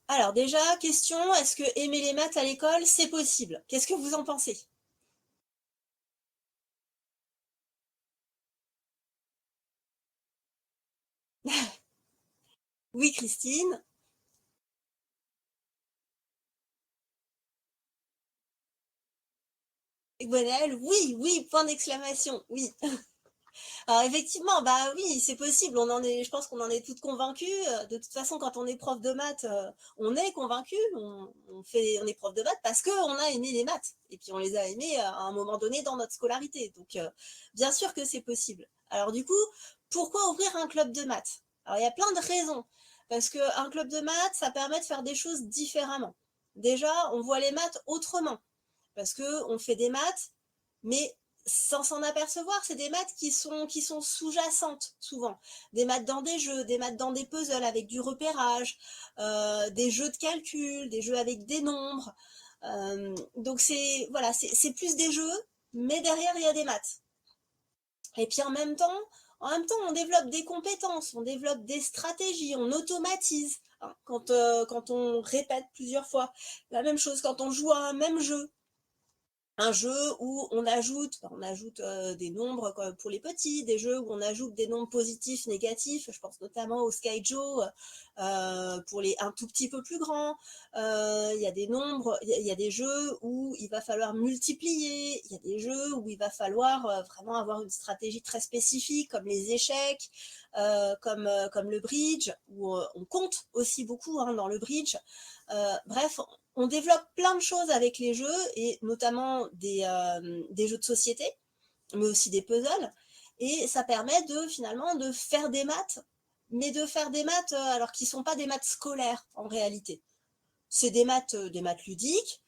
Alors déjà, question, est-ce que aimer les maths à l'école, c'est possible? Qu'est-ce que vous en pensez? Oui, Christine. Gwenaël, oui, oui, point d'exclamation, oui. Alors effectivement, bah oui, c'est possible. Je pense qu'on en est toutes convaincues. De toute façon, quand on est prof de maths, on est convaincu. On est prof de maths parce qu'on a aimé les maths. Et puis on les a aimés à un moment donné dans notre scolarité. Donc bien sûr que c'est possible. Alors du coup, pourquoi ouvrir un club de maths? Alors il y a plein de raisons. Parce qu'un club de maths, ça permet de faire des choses différemment. Déjà, on voit les maths autrement. Parce qu'on fait des maths, mais sans s'en apercevoir, c'est des maths qui sont sous-jacentes souvent. Des maths dans des jeux, des maths dans des puzzles avec du repérage, des jeux de calcul, des jeux avec des nombres. Donc c'est voilà, c'est plus des jeux, mais derrière il y a des maths. Et puis en même temps, on développe des compétences, on développe des stratégies, on automatise. Hein, quand on répète plusieurs fois la même chose, quand on joue à un même jeu, un jeu où on ajoute des nombres pour les petits, des jeux où on ajoute des nombres positifs, négatifs. Je pense notamment au Skyjo pour les un tout petit peu plus grands. Il y a des nombres, il y a des jeux où il va falloir multiplier. Il y a des jeux où il va falloir vraiment avoir une stratégie très spécifique, comme les échecs, comme le bridge, où on compte aussi beaucoup hein, dans le bridge. Bref, on développe plein de choses avec les jeux, et notamment des jeux de société, mais aussi des puzzles. Et ça permet finalement de faire des maths, mais de faire des maths alors qui ne sont pas des maths scolaires en réalité. C'est des maths ludiques,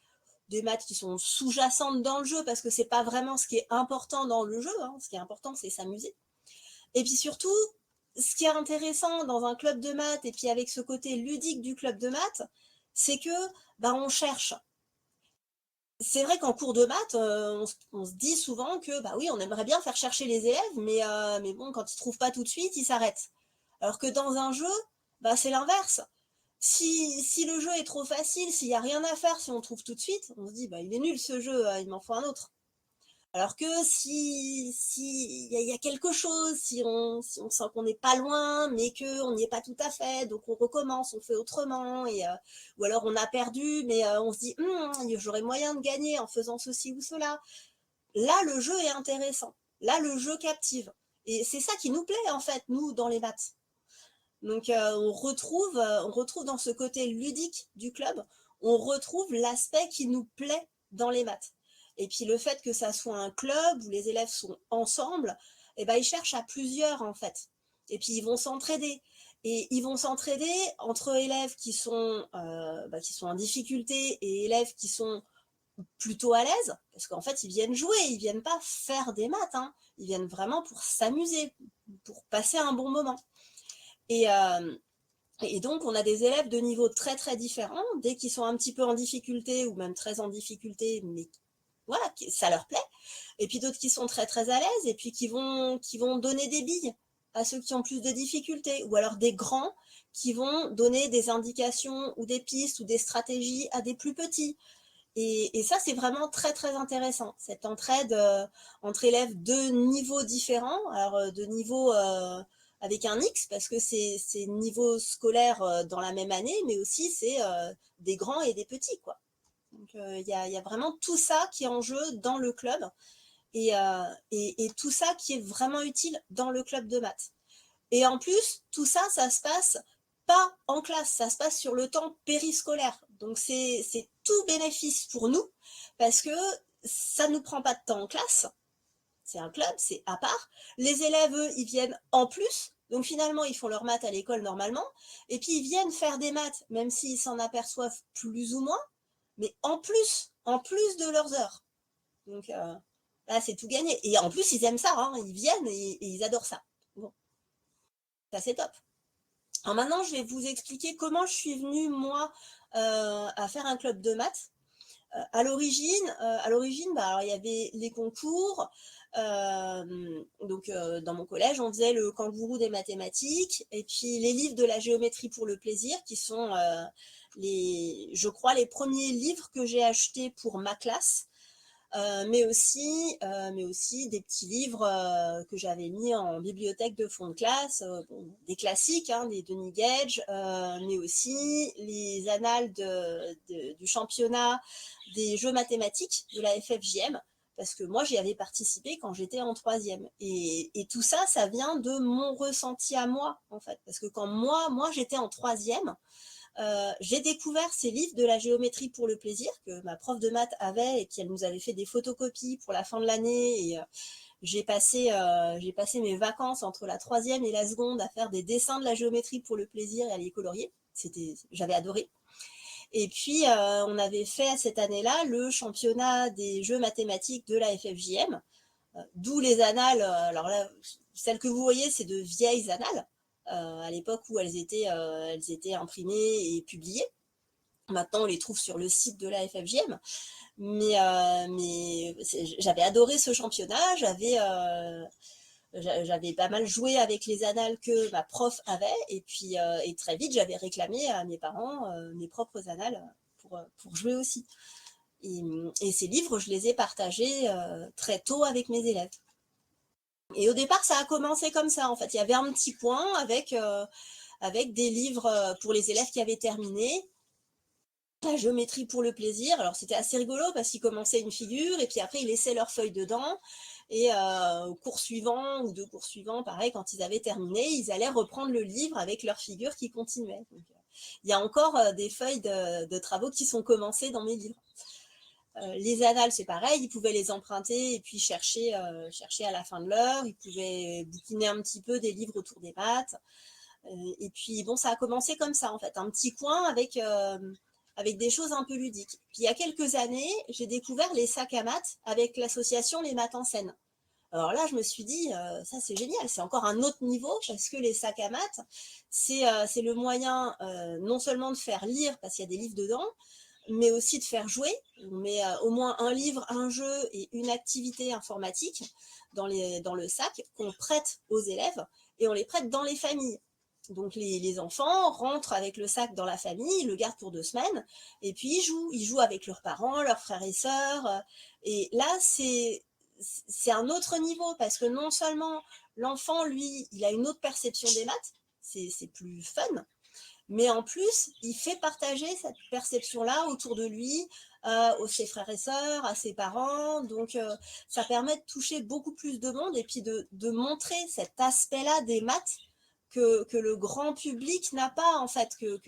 des maths qui sont sous-jacentes dans le jeu, parce que c'est pas vraiment ce qui est important dans le jeu. Hein. Ce qui est important, c'est s'amuser. Et puis surtout, ce qui est intéressant dans un club de maths, et puis avec ce côté ludique du club de maths, c'est que bah, on cherche. C'est vrai qu'en cours de maths, on se dit souvent que bah oui, on aimerait bien faire chercher les élèves, mais bon, quand ils trouvent pas tout de suite, ils s'arrêtent. Alors que dans un jeu, bah c'est l'inverse. Si le jeu est trop facile, s'il n'y a rien à faire, si on trouve tout de suite, on se dit bah il est nul ce jeu, il m'en faut un autre. Alors que si y a quelque chose, si on sent qu'on n'est pas loin, mais qu'on n'y est pas tout à fait, donc on recommence, on fait autrement, ou alors on a perdu, mais on se dit j'aurais moyen de gagner en faisant ceci ou cela. Là, le jeu est intéressant. Là, le jeu captive. Et c'est ça qui nous plaît en fait, nous, dans les maths. Donc on retrouve dans ce côté ludique du club, on retrouve l'aspect qui nous plaît dans les maths. Et puis le fait que ça soit un club où les élèves sont ensemble, eh ben, ils cherchent à plusieurs en fait. Et puis ils vont s'entraider. Et ils vont s'entraider entre élèves qui sont en difficulté et élèves qui sont plutôt à l'aise, parce qu'en fait ils viennent jouer, ils viennent pas faire des maths, hein. Ils viennent vraiment pour s'amuser, pour passer un bon moment. Et, euh, et donc, on a des élèves de niveaux très très différents, dès qu'ils sont un petit peu en difficulté ou même très en difficulté, mais voilà, ça leur plaît. Et puis d'autres qui sont très très à l'aise et puis qui vont donner des billes à ceux qui ont plus de difficultés, ou alors des grands qui vont donner des indications ou des pistes ou des stratégies à des plus petits. Et ça, c'est vraiment très très intéressant, cette entraide entre élèves de niveaux différents, alors de niveaux avec un X, parce que c'est niveau scolaire dans la même année, mais aussi c'est des grands et des petits, quoi. Donc y a vraiment tout ça qui est en jeu dans le club, et tout ça qui est vraiment utile dans le club de maths. Et en plus, tout ça, ça se passe pas en classe, ça se passe sur le temps périscolaire. Donc c'est tout bénéfice pour nous, parce que ça ne nous prend pas de temps en classe, c'est un club, c'est à part. Les élèves, eux, ils viennent en plus, donc finalement, ils font leurs maths à l'école normalement, et puis ils viennent faire des maths, même s'ils s'en aperçoivent plus ou moins, mais en plus de leurs heures. Donc là, c'est tout gagné. Et en plus, ils aiment ça, hein, ils viennent et ils adorent ça. Bon, ça c'est top. Alors maintenant, je vais vous expliquer comment je suis venue, moi, à faire un club de maths. Bah, alors, il y avait les concours. Dans mon collège, on faisait le kangourou des mathématiques et puis les livres de la géométrie pour le plaisir, qui sont je crois, les premiers livres que j'ai achetés pour ma classe. Mais aussi des petits livres que j'avais mis en bibliothèque de fond de classe, bon, des classiques, hein, des Denis Gage, mais aussi les annales du championnat des jeux mathématiques de la FFJM, parce que moi j'y avais participé quand j'étais en troisième. Et tout ça, ça vient de mon ressenti à moi, en fait, parce que quand moi j'étais en troisième, j'ai découvert ces livres de la géométrie pour le plaisir que ma prof de maths avait, et puis elle nous avait fait des photocopies pour la fin de l'année. Et j'ai passé mes vacances entre la troisième et la seconde à faire des dessins de la géométrie pour le plaisir et à les colorier. J'avais adoré. Et puis on avait fait cette année-là le championnat des jeux mathématiques de la FFJM, d'où les annales. Alors là, celles que vous voyez, c'est de vieilles annales, à l'époque où elles étaient imprimées et publiées. Maintenant, on les trouve sur le site de la FFJM. Mais j'avais adoré ce championnat. J'avais pas mal joué avec les annales que ma prof avait. Et puis, et très vite, j'avais réclamé à mes parents mes propres annales pour jouer aussi. Et ces livres, je les ai partagés très tôt avec mes élèves. Et au départ, ça a commencé comme ça, en fait. Il y avait un petit coin avec des livres pour les élèves qui avaient terminé, la géométrie pour le plaisir. Alors, c'était assez rigolo parce qu'ils commençaient une figure et puis après, ils laissaient leur feuille dedans. Et au cours suivant ou deux cours suivants, pareil, quand ils avaient terminé, ils allaient reprendre le livre avec leur figure qui continuait. Donc, il y a encore des feuilles de travaux qui sont commencées dans mes livres. Les annales, c'est pareil, ils pouvaient les emprunter et puis chercher à la fin de l'heure. Ils pouvaient bouquiner un petit peu des livres autour des maths. Et puis, bon, ça a commencé comme ça, en fait, un petit coin avec des choses un peu ludiques. Puis, il y a quelques années, j'ai découvert les sacs à maths avec l'association Les Maths en Scène. Alors là, je me suis dit, ça c'est génial, c'est encore un autre niveau, parce que les sacs à maths, c'est le moyen non seulement de faire lire, parce qu'il y a des livres dedans, mais aussi de faire jouer. On met au moins un livre, un jeu et une activité informatique dans le sac qu'on prête aux élèves, et on les prête dans les familles. Donc les enfants rentrent avec le sac dans la famille, ils le gardent pour 2 semaines, et puis ils jouent avec leurs parents, leurs frères et sœurs. Et là, c'est un autre niveau, parce que non seulement l'enfant, lui, il a une autre perception des maths, c'est plus fun, mais en plus, il fait partager cette perception-là autour de lui, aux ses frères et sœurs, à ses parents. Donc, ça permet de toucher beaucoup plus de monde et puis de montrer cet aspect-là des maths que le grand public n'a pas, en fait. Que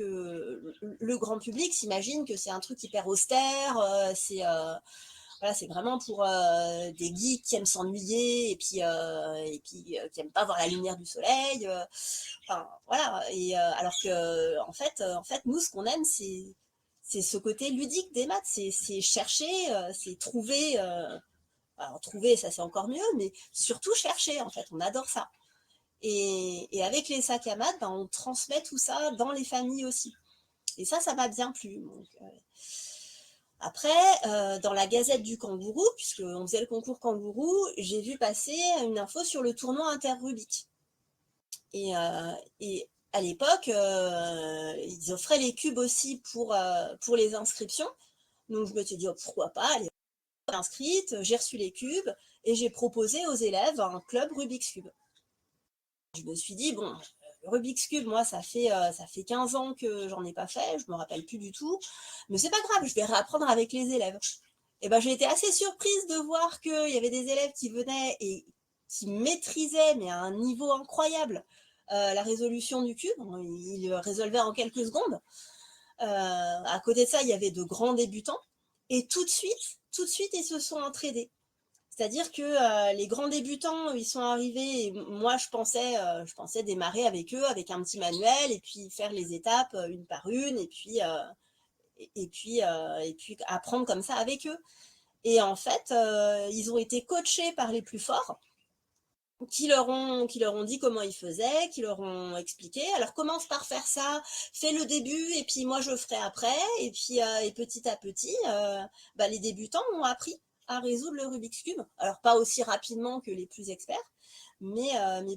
le grand public s'imagine que c'est un truc hyper austère, voilà, c'est vraiment pour des geeks qui aiment s'ennuyer et puis qui aiment pas voir la lumière du soleil. Enfin, voilà. Et alors que en fait, nous, ce qu'on aime, c'est ce côté ludique des maths. C'est chercher, c'est trouver. Alors trouver, ça c'est encore mieux, mais surtout chercher. En fait, on adore ça. Et avec les sacs à maths, ben, on transmet tout ça dans les familles aussi. Et ça m'a bien plu. Donc, après, dans la Gazette du Kangourou, puisqu'on faisait le concours Kangourou, j'ai vu passer une info sur le tournoi Inter-Rubik. Et à l'époque, ils offraient les cubes aussi pour les inscriptions. Donc je me suis dit, oh, pourquoi pas, allez, inscrite, j'ai reçu les cubes et j'ai proposé aux élèves un club Rubik's Cube. Je me suis dit, bon, Rubik's Cube, moi, ça fait 15 ans que j'en ai pas fait, je me rappelle plus du tout, mais c'est pas grave, je vais réapprendre avec les élèves. Et ben, j'ai été assez surprise de voir qu'il y avait des élèves qui venaient et qui maîtrisaient, mais à un niveau incroyable, la résolution du cube. Ils le résolvaient en quelques secondes. À côté de ça, il y avait de grands débutants. Et tout de suite, ils se sont entraînés. C'est-à-dire que les grands débutants, ils sont arrivés, et moi je pensais démarrer avec eux, avec un petit manuel, et puis faire les étapes une par une, et puis apprendre comme ça avec eux. Et en fait, ils ont été coachés par les plus forts. qui leur ont dit comment ils faisaient, qui leur ont expliqué. Alors commence par faire ça, fais le début et puis moi je ferai après. Et puis et petit à petit, les débutants ont appris à résoudre le Rubik's Cube. Alors pas aussi rapidement que les plus experts, mais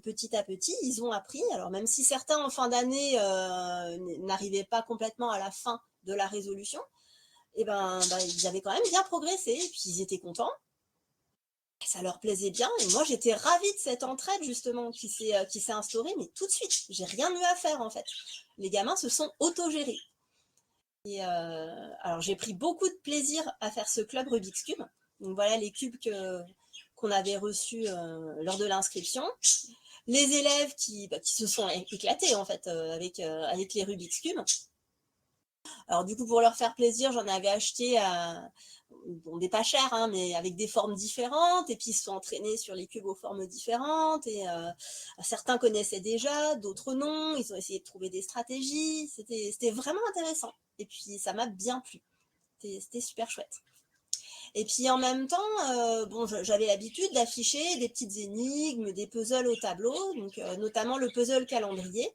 petit à petit ils ont appris. Alors même si certains en fin d'année n'arrivaient pas complètement à la fin de la résolution, et ils avaient quand même bien progressé. Et puis ils étaient contents. Ça leur plaisait bien et moi j'étais ravie de cette entraide justement qui s'est instaurée, mais tout de suite, j'ai rien eu à faire en fait. Les gamins se sont autogérés. Et alors j'ai pris beaucoup de plaisir à faire ce club Rubik's Cube. Donc voilà les cubes qu'on avait reçus lors de l'inscription. Les élèves qui se sont éclatés en fait avec les Rubik's Cube. Alors du coup pour leur faire plaisir, j'en avais acheté des pas chers, hein, mais avec des formes différentes, et puis ils se sont entraînés sur les cubes aux formes différentes, et certains connaissaient déjà, d'autres non, ils ont essayé de trouver des stratégies, c'était vraiment intéressant, et puis ça m'a bien plu, c'était super chouette. Et puis en même temps, j'avais l'habitude d'afficher des petites énigmes, des puzzles au tableau, donc notamment le puzzle calendrier,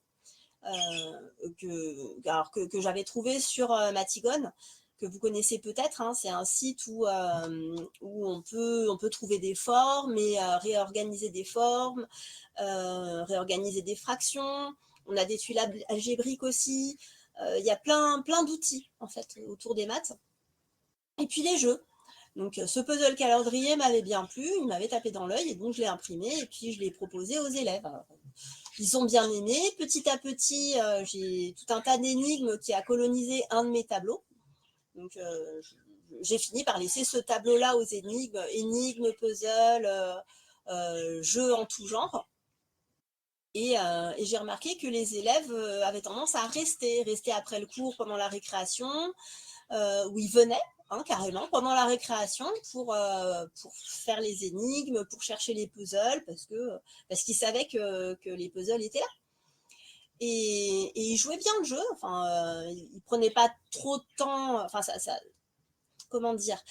que j'avais trouvé sur Matigone, que vous connaissez peut-être, hein, c'est un site où on peut trouver des formes et réorganiser des formes, réorganiser des fractions. On a des tuiles algébriques aussi. Il y a plein d'outils en fait autour des maths. Et puis les jeux. Donc ce puzzle calendrier m'avait bien plu, il m'avait tapé dans l'œil et donc je l'ai imprimé et puis je l'ai proposé aux élèves. Alors, ils ont bien aimé. Petit à petit, j'ai tout un tas d'énigmes qui a colonisé un de mes tableaux. Donc j'ai fini par laisser ce tableau-là aux énigmes, puzzles, jeux en tout genre. Et j'ai remarqué que les élèves avaient tendance à rester après le cours, pendant la récréation, où ils venaient, hein, carrément, pendant la récréation pour faire les énigmes, pour chercher les puzzles, parce qu'ils savaient que les puzzles étaient là. Et ils jouaient bien le jeu, enfin, ils prenaient pas trop de temps, enfin, comment dire,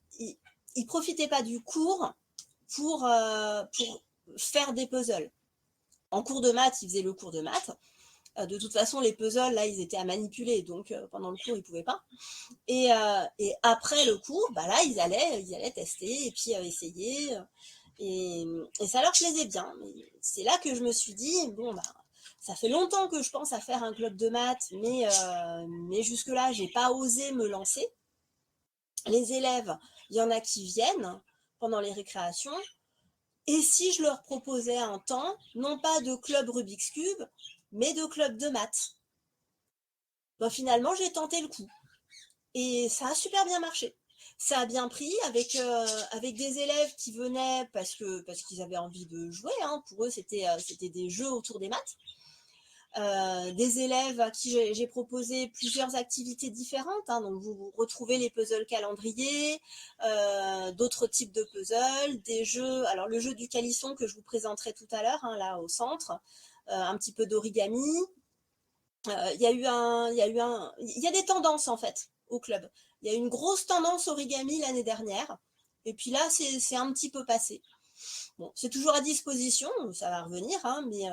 ils profitaient pas du cours pour faire des puzzles. En cours de maths, ils faisaient le cours de maths. De toute façon, les puzzles, là, ils étaient à manipuler, donc pendant le cours, ils pouvaient pas. Et après le cours, là, ils allaient tester et puis essayer. Et ça leur plaisait bien. Mais c'est là que je me suis dit, ça fait longtemps que je pense à faire un club de maths, mais jusque-là, j'ai pas osé me lancer. Les élèves, il y en a qui viennent pendant les récréations. Et si je leur proposais un temps, non pas de club Rubik's Cube, mais de club de maths? Finalement, j'ai tenté le coup. Et ça a super bien marché. Ça a bien pris avec des élèves qui venaient parce qu'ils avaient envie de jouer, hein. Pour eux, c'était des jeux autour des maths. Des élèves à qui j'ai proposé plusieurs activités différentes, hein. Donc vous retrouvez les puzzles calendrier, d'autres types de puzzles, des jeux. Alors le jeu du calisson que je vous présenterai tout à l'heure, hein, là au centre, un petit peu d'origami. Il y a des tendances en fait au club. Il y a une grosse tendance origami l'année dernière, et puis là c'est un petit peu passé. Bon, c'est toujours à disposition, ça va revenir, hein, mais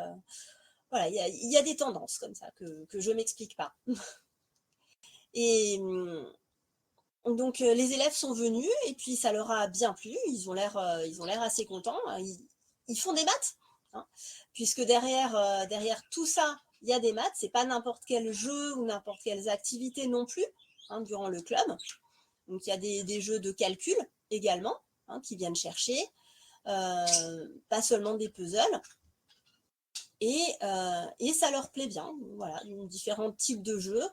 voilà, il y a des tendances comme ça que je m'explique pas. Et donc les élèves sont venus et puis ça leur a bien plu. Ils ont l'air assez contents. Ils font des maths, hein, puisque derrière tout ça, il y a des maths. C'est pas n'importe quel jeu ou n'importe quelles activités non plus, hein, durant le club. Donc il y a des jeux de calcul également, hein, qui viennent chercher, pas seulement des puzzles. Et ça leur plaît bien. Voilà, différents types de jeux.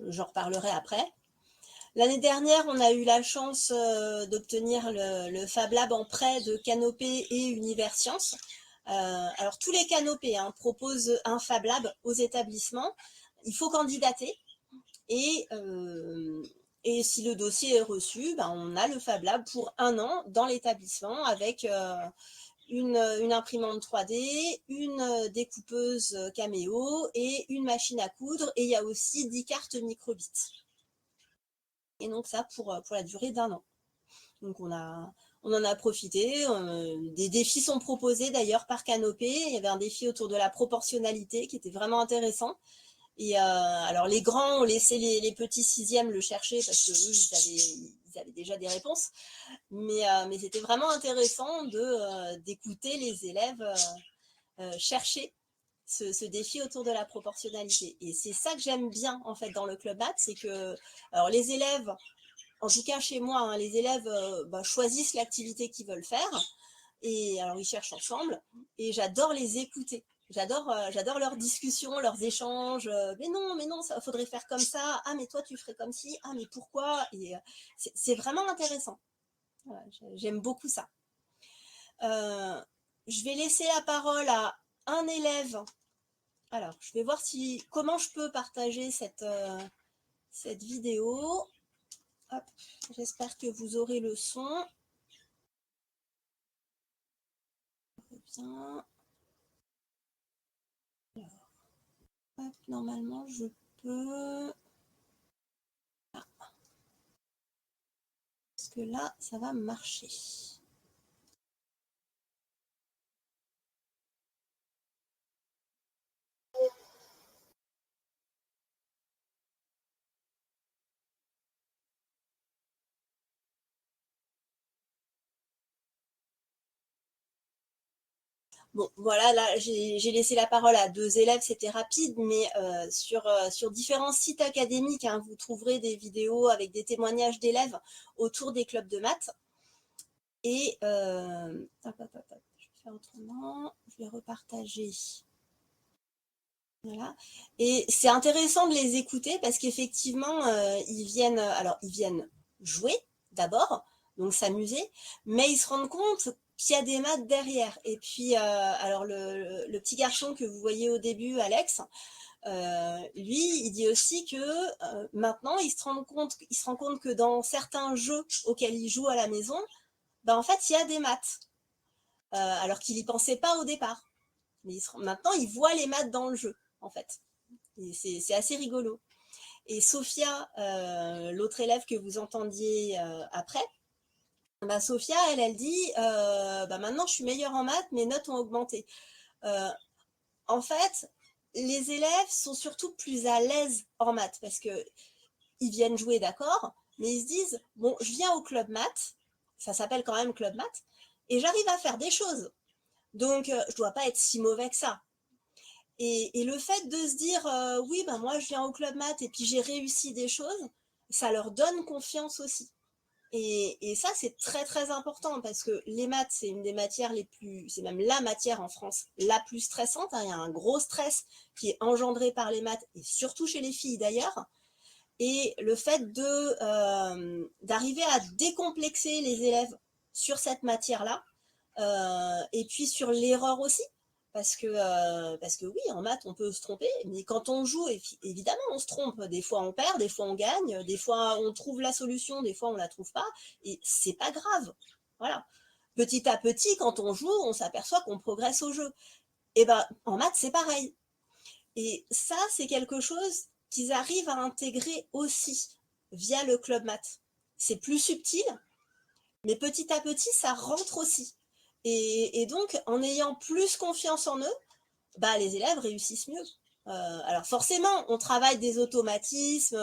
J'en reparlerai après. L'année dernière, on a eu la chance d'obtenir le Fab Lab en prêt de Canopée et Univers Sciences. Alors tous les Canopées, hein, proposent un Fab Lab aux établissements. Il faut candidater et si le dossier est reçu, on a le Fab Lab pour 1 an dans l'établissement avec une imprimante 3D, une découpeuse Caméo et une machine à coudre. Et il y a aussi 10 cartes microbits. Et donc ça pour la durée d'1 an. Donc on en a profité. Des défis sont proposés d'ailleurs par Canopé. Il y avait un défi autour de la proportionnalité qui était vraiment intéressant. Et alors les grands ont laissé les petits sixièmes le chercher parce que eux, ils avaient déjà des réponses. Mais c'était vraiment intéressant d'écouter les élèves chercher ce défi autour de la proportionnalité. Et c'est ça que j'aime bien en fait dans le Club Math, c'est que alors les élèves, en tout cas chez moi, hein, les élèves choisissent l'activité qu'ils veulent faire et alors ils cherchent ensemble et j'adore les écouter. J'adore leurs discussions, leurs échanges. Mais non, ça faudrait faire comme ça. Ah, mais toi, tu ferais comme ci. Ah, mais pourquoi? Et c'est vraiment intéressant. Voilà, j'aime beaucoup ça. Je vais laisser la parole à un élève. Alors, je vais voir comment je peux partager cette vidéo. Hop, j'espère que vous aurez le son. Bien. Alors, hop, normalement, je peux... Ah. Parce que là, ça va marcher. Bon, voilà, là, j'ai laissé la parole à deux élèves, c'était rapide, mais sur différents sites académiques, hein, vous trouverez des vidéos avec des témoignages d'élèves autour des clubs de maths. Et je vais faire autrement, je vais repartager. Voilà. Et c'est intéressant de les écouter parce qu'effectivement, ils viennent jouer d'abord, donc s'amuser, mais ils se rendent compte qu'il y a des maths derrière. Et puis, alors le petit garçon que vous voyez au début, Alex, lui, il dit aussi que maintenant, il se rend compte que dans certains jeux auxquels il joue à la maison, ben, en fait, il y a des maths, alors qu'il n'y pensait pas au départ. Mais maintenant, il voit les maths dans le jeu, en fait. C'est assez rigolo. Et Sophia, l'autre élève que vous entendiez après, bah Sophia, elle dit maintenant je suis meilleure en maths, mes notes ont augmenté. En fait, les élèves sont surtout plus à l'aise en maths parce que ils viennent jouer, d'accord, mais ils se disent bon, je viens au club maths, ça s'appelle quand même club maths, et j'arrive à faire des choses. Donc, je dois pas être si mauvais que ça. Et le fait de se dire oui, ben moi je viens au club maths et puis j'ai réussi des choses, ça leur donne confiance aussi. Et ça, c'est très très important parce que les maths, c'est une des matières c'est même la matière en France la plus stressante, hein. Il y a un gros stress qui est engendré par les maths et surtout chez les filles d'ailleurs. Et le fait d'arriver à décomplexer les élèves sur cette matière-là, et puis sur l'erreur aussi, parce que oui, en maths, on peut se tromper, mais quand on joue, évidemment, on se trompe. Des fois, on perd, des fois, on gagne, des fois, on trouve la solution, des fois, on la trouve pas, et c'est pas grave. Voilà. Petit à petit, quand on joue, on s'aperçoit qu'on progresse au jeu. Et ben, en maths, c'est pareil. Et ça, c'est quelque chose qu'ils arrivent à intégrer aussi via le club maths. C'est plus subtil, mais petit à petit, ça rentre aussi. Et donc, en ayant plus confiance en eux, bah, les élèves réussissent mieux. Alors forcément, on travaille des automatismes,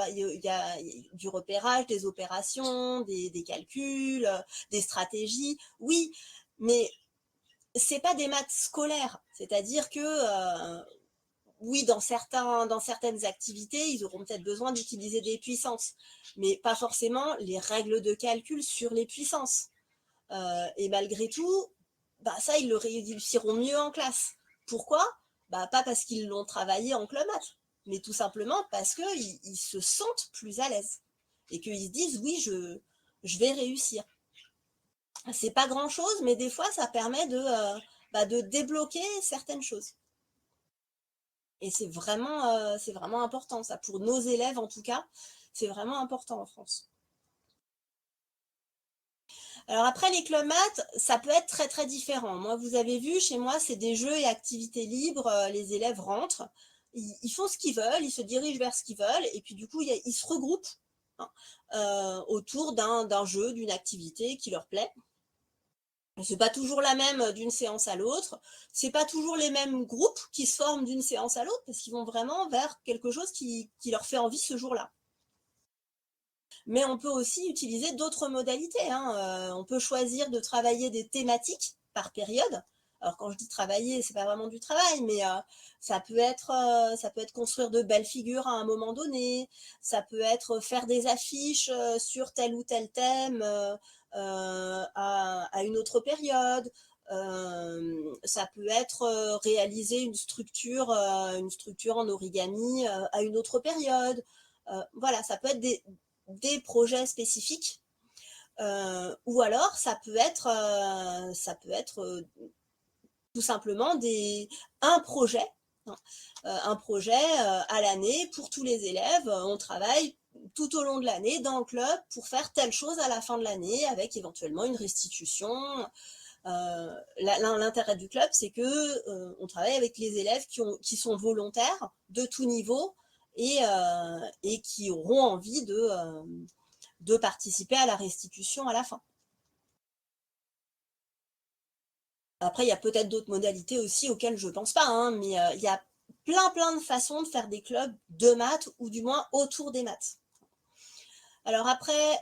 il y a du repérage, des opérations, des calculs, des stratégies, oui, mais c'est pas des maths scolaires. C'est-à-dire que oui, dans certaines activités, ils auront peut-être besoin d'utiliser des puissances, mais pas forcément les règles de calcul sur les puissances. Et malgré tout, bah, ça, ils le réussiront mieux en classe. Pourquoi? Bah, pas parce qu'ils l'ont travaillé en club maths, mais tout simplement parce qu'ils se sentent plus à l'aise et qu'ils se disent oui, je vais réussir. C'est pas grand-chose, mais des fois, ça permet de débloquer certaines choses. Et c'est vraiment important, ça, pour nos élèves en tout cas, c'est vraiment important en France. Alors après, les clubs maths, ça peut être très très différent. Moi, vous avez vu, chez moi, c'est des jeux et activités libres. Les élèves rentrent, ils font ce qu'ils veulent, ils se dirigent vers ce qu'ils veulent, et puis du coup, ils se regroupent hein, autour d'un jeu, d'une activité qui leur plaît. C'est pas toujours la même d'une séance à l'autre. C'est pas toujours les mêmes groupes qui se forment d'une séance à l'autre parce qu'ils vont vraiment vers quelque chose qui leur fait envie ce jour-là. Mais on peut aussi utiliser d'autres modalités, hein. On peut choisir de travailler des thématiques par période. Alors quand je dis travailler, c'est pas vraiment du travail, mais ça peut être construire de belles figures à un moment donné. Ça peut être faire des affiches sur tel ou tel thème à une autre période. Ça peut être réaliser une structure en origami à une autre période. Voilà, ça peut être des projets spécifiques. Ou alors ça peut être tout simplement un projet, hein, un projet à l'année pour tous les élèves. On travaille tout au long de l'année dans le club pour faire telle chose à la fin de l'année avec éventuellement une restitution. L'intérêt du club, c'est que on travaille avec les élèves qui sont volontaires de tout niveau et qui auront envie de participer à la restitution à la fin. Après, il y a peut-être d'autres modalités aussi auxquelles je ne pense pas, hein, mais il y a plein de façons de faire des clubs de maths ou du moins autour des maths. Alors après,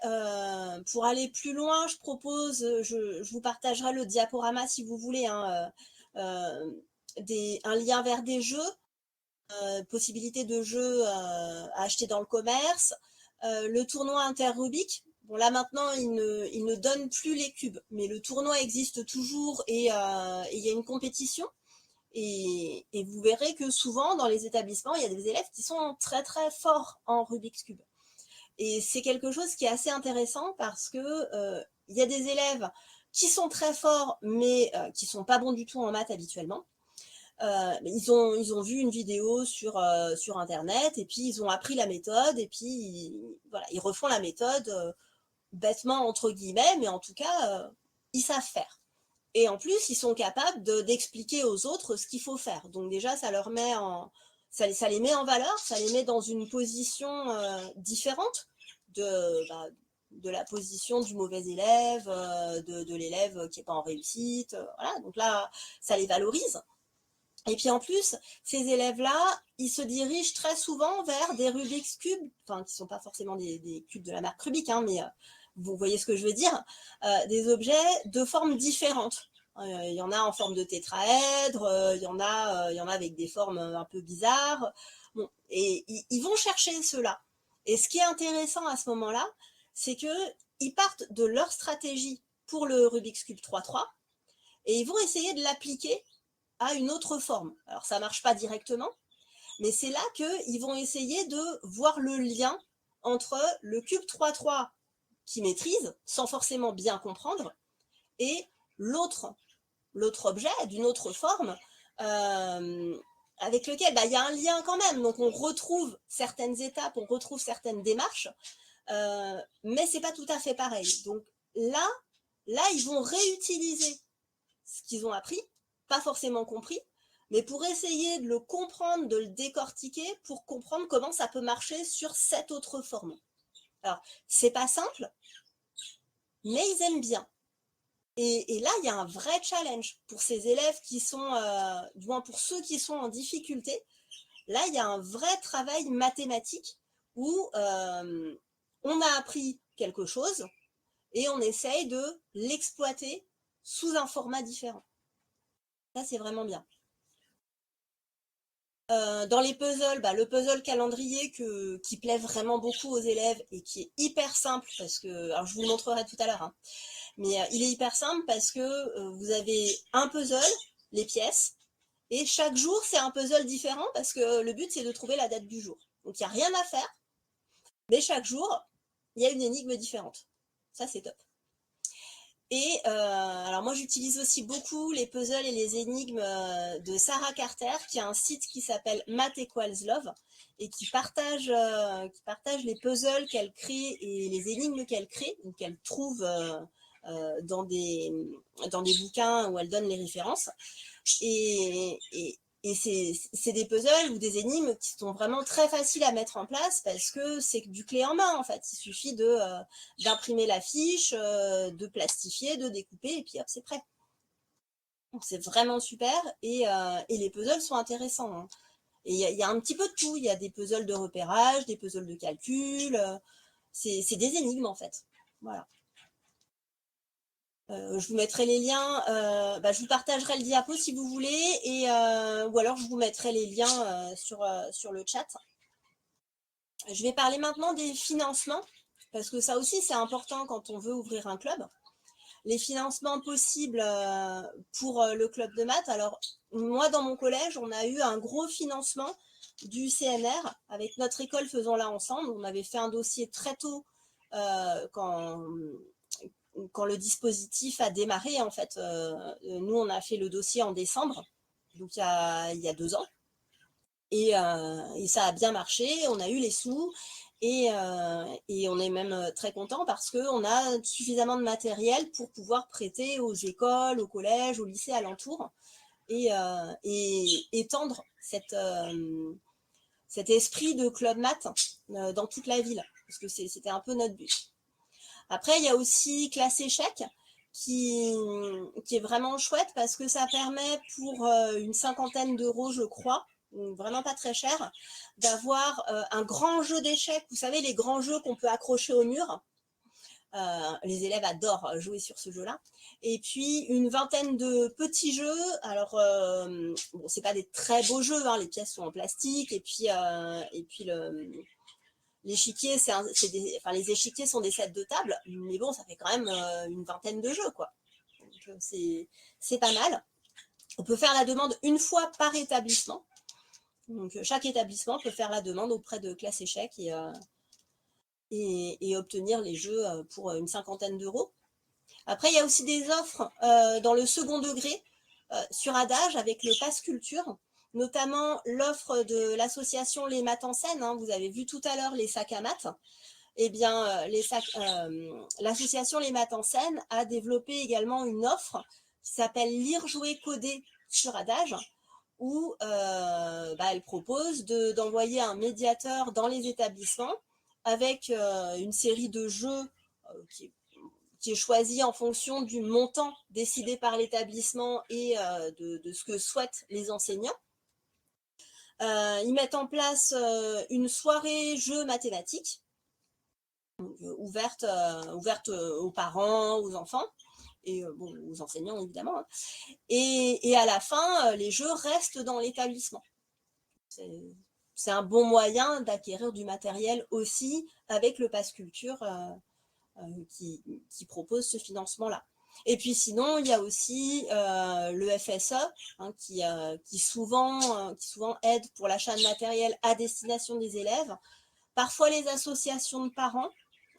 pour aller plus loin, je vous partagerai le diaporama si vous voulez, hein, un lien vers des jeux, possibilité de jeux à acheter dans le commerce, le tournoi Inter-Rubik. Bon, là maintenant, il ne donne plus les cubes, mais le tournoi existe toujours et il y a une compétition. Et vous verrez que souvent, dans les établissements, il y a des élèves qui sont très très forts en Rubik's Cube. Et c'est quelque chose qui est assez intéressant parce que il y a des élèves qui sont très forts, mais qui sont pas bons du tout en maths habituellement. Ils ont vu une vidéo sur Internet et puis ils ont appris la méthode et puis voilà, ils refont la méthode bêtement entre guillemets, mais en tout cas, ils savent faire. Et en plus, ils sont capables d'expliquer aux autres ce qu'il faut faire. Donc déjà, ça les met en valeur, ça les met dans une position différente de la position du mauvais élève, de l'élève qui n'est pas en réussite. Voilà, donc là, ça les valorise. Et puis en plus, ces élèves-là, ils se dirigent très souvent vers des Rubik's Cube, enfin qui ne sont pas forcément des cubes de la marque Rubik, hein, mais vous voyez ce que je veux dire, des objets de formes différentes. Il y en a en forme de tétraèdre, il y en a avec des formes un peu bizarres. Bon, et ils vont chercher ceux-là. Et ce qui est intéressant à ce moment-là, c'est qu'ils partent de leur stratégie pour le Rubik's Cube 3.3 et ils vont essayer de l'appliquer à une autre forme. Alors ça marche pas directement, mais c'est là qu'ils vont essayer de voir le lien entre le cube 3.3 qui maîtrise, sans forcément bien comprendre, et l'autre objet d'une autre forme, avec lequel il y a un lien quand même. Donc on retrouve certaines étapes, on retrouve certaines démarches, mais c'est pas tout à fait pareil. Donc là, ils vont réutiliser ce qu'ils ont appris, pas forcément compris, mais pour essayer de le comprendre, de le décortiquer, pour comprendre comment ça peut marcher sur cette autre forme. Alors, c'est pas simple, mais ils aiment bien. Et là, il y a un vrai challenge pour ces élèves qui sont, du moins pour ceux qui sont en difficulté. Là, il y a un vrai travail mathématique où on a appris quelque chose et on essaye de l'exploiter sous un format différent. Ça, c'est vraiment bien. Dans les puzzles, le puzzle calendrier qui plaît vraiment beaucoup aux élèves et qui est hyper simple parce que, alors je vous le montrerai tout à l'heure, hein, mais il est hyper simple parce que vous avez un puzzle, les pièces, et chaque jour c'est un puzzle différent parce que le but c'est de trouver la date du jour. Donc il n'y a rien à faire, mais chaque jour il y a une énigme différente. Ça c'est top. Et alors moi j'utilise aussi beaucoup les puzzles et les énigmes de Sarah Carter, qui a un site qui s'appelle Math Equals Love et qui partage les puzzles qu'elle crée et les énigmes qu'elle crée ou qu'elle trouve dans des bouquins où elle donne les références. Et Et c'est des puzzles ou des énigmes qui sont vraiment très faciles à mettre en place parce que c'est du clé en main en fait. Il suffit d'imprimer la fiche, de plastifier, de découper et puis hop, c'est prêt. Donc c'est vraiment super et les puzzles sont intéressants, hein. Et il y a un petit peu de tout. Il y a des puzzles de repérage, des puzzles de calcul. C'est des énigmes en fait. Voilà. Je vous mettrai les liens. Je vous partagerai le diapo si vous voulez ou alors je vous mettrai les liens sur le chat. Je vais parler maintenant des financements parce que ça aussi c'est important quand on veut ouvrir un club. Les financements possibles pour le club de maths. Alors, moi, dans mon collège, on a eu un gros financement du CNR avec notre école Faisons-la ensemble. On avait fait un dossier très tôt quand le dispositif a démarré. En fait, nous, on a fait le dossier en décembre, donc il y a 2 ans. Et ça a bien marché, on a eu les sous et on est même très content parce qu'on a suffisamment de matériel pour pouvoir prêter aux écoles, aux collèges, aux lycées alentours et étendre cet esprit de club maths dans toute la ville, parce que c'était un peu notre but. Après, il y a aussi Classe Échec qui est vraiment chouette parce que ça permet pour une 50aine d'euros, je crois, vraiment pas très cher, d'avoir un grand jeu d'échecs. Vous savez, les grands jeux qu'on peut accrocher au mur. Les élèves adorent jouer sur ce jeu-là. Et puis une vingtaine de petits jeux. Alors, bon, c'est pas des très beaux jeux, hein, les pièces sont en plastique. Et puis l'échiquier, les échiquiers sont des sets de table, mais bon, ça fait quand même une vingtaine de jeux, quoi. Donc, c'est pas mal. On peut faire la demande une fois par établissement. Donc, chaque établissement peut faire la demande auprès de Classe Échec et obtenir les jeux pour une 50aine d'euros. Après, il y a aussi des offres dans le second degré sur Adage avec le Pass Culture, notamment l'offre de l'association Les Maths en Scène. Hein, vous avez vu tout à l'heure les sacs à maths. Eh bien, l'association Les Maths en Scène a développé également une offre qui s'appelle Lire, jouer, coder sur Adage, où elle propose d'envoyer un médiateur dans les établissements avec une série de jeux qui est choisi en fonction du montant décidé par l'établissement et de ce que souhaitent les enseignants. Ils mettent en place une soirée jeux mathématiques ouverte aux parents, aux enfants et aux enseignants évidemment. Hein. Et à la fin, les jeux restent dans l'établissement. C'est un bon moyen d'acquérir du matériel aussi avec le Pass Culture qui propose ce financement-là. Et puis sinon, il y a aussi le FSE hein, qui souvent aide pour l'achat de matériel à destination des élèves. Parfois les associations de parents,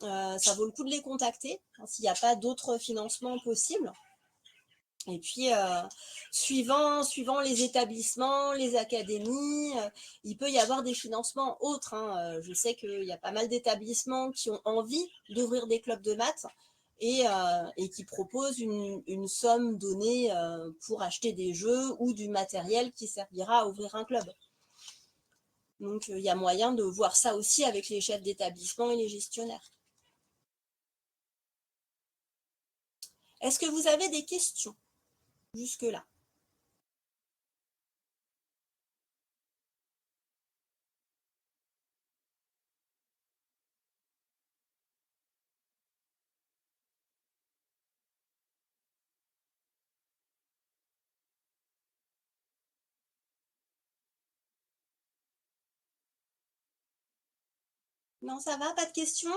ça vaut le coup de les contacter hein, s'il n'y a pas d'autres financements possibles. Et puis, suivant les établissements, les académies, il peut y avoir des financements autres. Hein. Je sais qu'il y a pas mal d'établissements qui ont envie d'ouvrir des clubs de maths et qui proposent une somme donnée pour acheter des jeux ou du matériel qui servira à ouvrir un club. Donc, il y a moyen de voir ça aussi avec les chefs d'établissement et les gestionnaires. Est-ce que vous avez des questions jusque-là? Non, ça va? Pas de questions?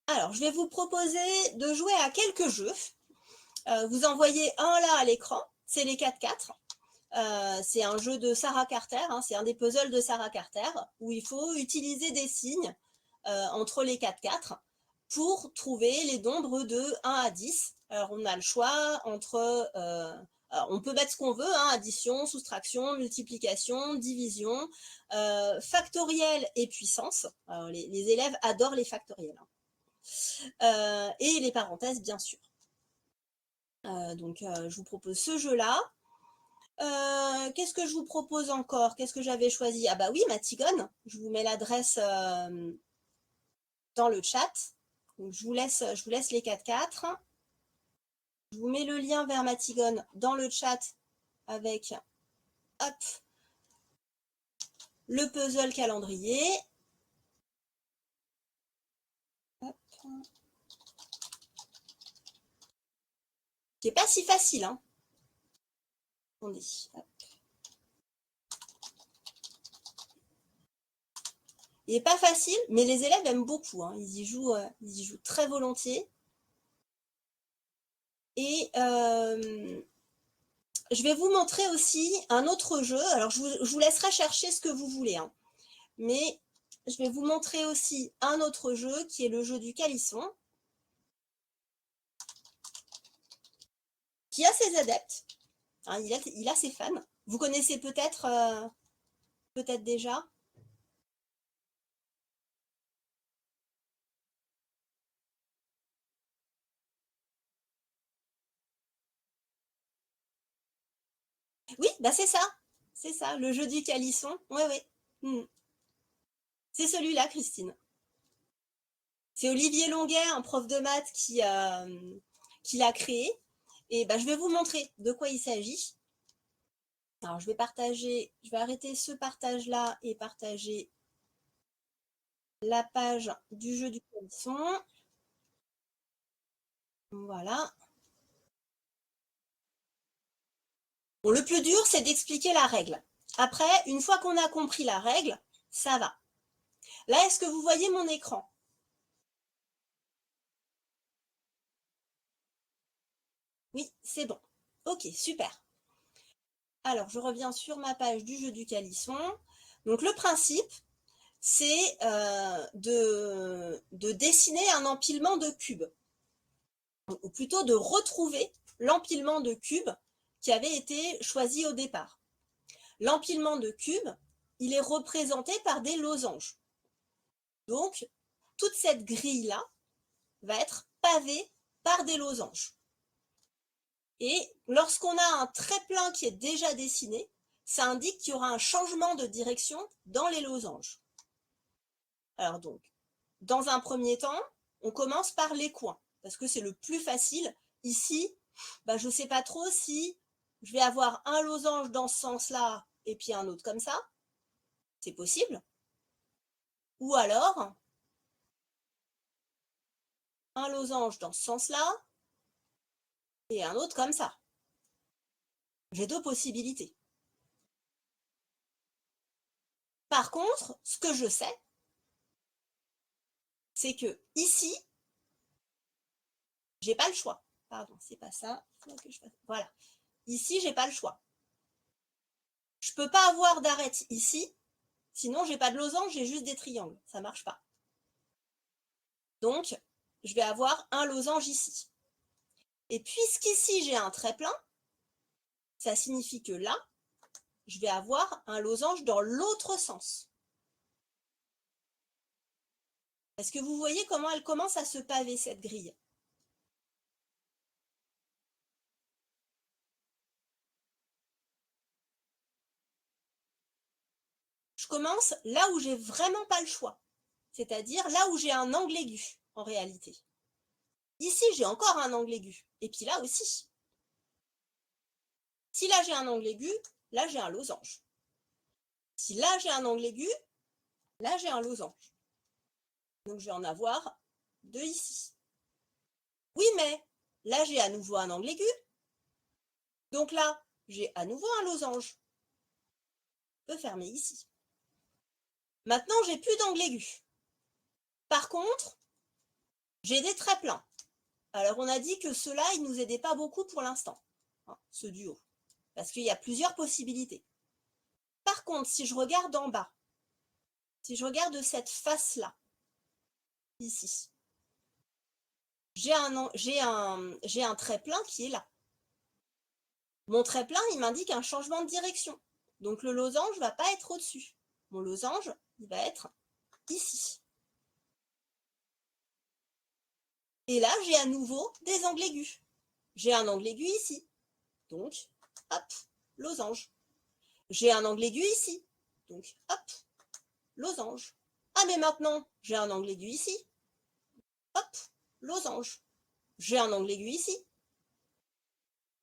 Alors, je vais vous proposer de jouer à quelques jeux. Vous en voyez un là à l'écran, c'est les 4-4. C'est un jeu de Sarah Carter, hein, c'est un des puzzles de Sarah Carter, où il faut utiliser des signes entre les 4-4 pour trouver les nombres de 1 à 10. Alors, on a le choix entre... on peut mettre ce qu'on veut, hein, addition, soustraction, multiplication, division, factoriel et puissance. Alors, les élèves adorent les factoriels. Hein. Et les parenthèses, bien sûr. Donc, je vous propose ce jeu-là. Qu'est-ce que je vous propose encore? Qu'est-ce que j'avais choisi? Ah bah oui, Matigone. Je vous mets l'adresse dans le chat. Donc, je vous laisse les 4-4. Je vous mets le lien vers Matigone dans le chat avec, hop, le puzzle calendrier. Hop. Qui n'est pas si facile, hein. Attendez, hop. Il n'est pas facile, mais les élèves aiment beaucoup, hein. Ils y jouent très volontiers. Et je vais vous montrer aussi un autre jeu. Alors, je vous laisserai chercher ce que vous voulez, hein. Mais je vais vous montrer aussi un autre jeu qui est le jeu du Calisson, qui a ses adeptes, hein, il a ses fans. Vous connaissez peut-être déjà. Oui, bah c'est ça, le jeu du Calisson. Oui, oui. C'est celui-là, Christine. C'est Olivier Longuet, un prof de maths qui l'a créé. Et bah, je vais vous montrer de quoi il s'agit. Alors, je vais arrêter ce partage-là et partager la page du jeu du Calisson. Voilà. Bon, le plus dur, c'est d'expliquer la règle. Après, une fois qu'on a compris la règle, ça va. Là, est-ce que vous voyez mon écran? Oui, c'est bon. Ok, super. Alors, je reviens sur ma page du jeu du Calisson. Donc, le principe, c'est de dessiner un empilement de cubes, ou plutôt de retrouver l'empilement de cubes qui avait été choisi au départ. L'empilement de cubes, il est représenté par des losanges. Donc, toute cette grille-là va être pavée par des losanges. Et lorsqu'on a un trait plein qui est déjà dessiné, ça indique qu'il y aura un changement de direction dans les losanges. Alors donc, dans un premier temps, on commence par les coins, parce que c'est le plus facile. Ici, bah, je ne sais pas trop si je vais avoir un losange dans ce sens-là et puis un autre comme ça. C'est possible. Ou alors, un losange dans ce sens-là et un autre comme ça. J'ai deux possibilités. Par contre, ce que je sais, c'est que ici, j'ai pas le choix. Pardon, c'est pas ça. Que je fasse. Voilà. Ici, j'ai pas le choix. Je peux pas avoir d'arête ici, sinon j'ai pas de losange, j'ai juste des triangles. Ça marche pas. Donc, je vais avoir un losange ici. Et puisqu'ici j'ai un trait plein, ça signifie que là, je vais avoir un losange dans l'autre sens. Est-ce que vous voyez comment elle commence à se paver, cette grille? Je commence là où j'ai vraiment pas le choix, c'est-à-dire là où j'ai un angle aigu, en réalité. Ici, j'ai encore un angle aigu, et puis là aussi. Si là j'ai un angle aigu, là j'ai un losange. Si là j'ai un angle aigu, là j'ai un losange. Donc je vais en avoir deux ici. Oui, mais là j'ai à nouveau un angle aigu. Donc là, j'ai à nouveau un losange. Je peux fermer ici. Maintenant, j'ai plus d'angle aigu. Par contre, j'ai des traits pleins. Alors on a dit que ceux-là, ils ne nous aidaient pas beaucoup pour l'instant, hein, ce duo, parce qu'il y a plusieurs possibilités. Par contre, si je regarde en bas, si je regarde cette face-là, ici, j'ai un trait plein qui est là. Mon trait plein, il m'indique un changement de direction. Donc le losange ne va pas être au-dessus. Mon losange, il va être ici. Et là, j'ai à nouveau des angles aigus. J'ai un angle aigu ici. Donc, hop, losange. J'ai un angle aigu ici. Donc, hop, losange. Ah, mais maintenant, j'ai un angle aigu ici. Hop, losange. J'ai un angle aigu ici.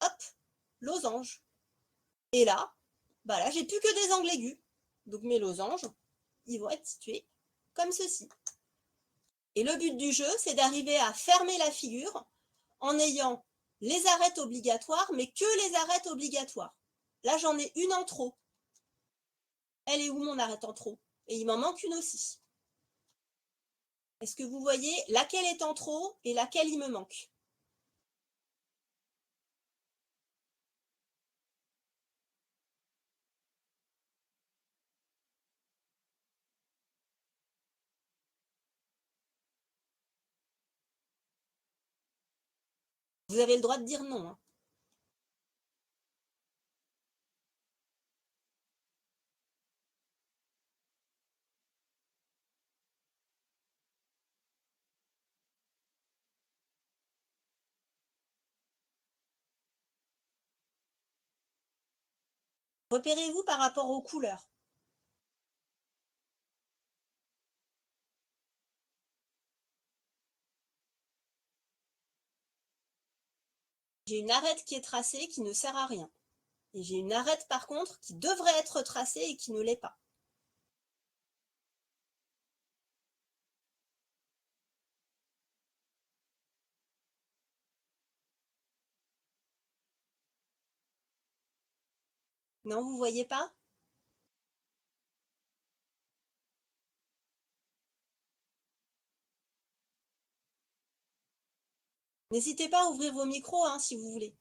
Hop, losange. Et là, bah là, j'ai plus que des angles aigus. Donc mes losanges, ils vont être situés comme ceci. Et le but du jeu, c'est d'arriver à fermer la figure en ayant les arêtes obligatoires, mais que les arêtes obligatoires. Là, j'en ai une en trop. Elle est où mon arête en trop? Et il m'en manque une aussi. Est-ce que vous voyez laquelle est en trop et laquelle il me manque? Vous avez le droit de dire non, hein. Repérez-vous par rapport aux couleurs. J'ai une arête qui est tracée qui ne sert à rien. Et j'ai une arête par contre qui devrait être tracée et qui ne l'est pas. Non, vous voyez pas? N'hésitez pas à ouvrir vos micros hein, si vous voulez.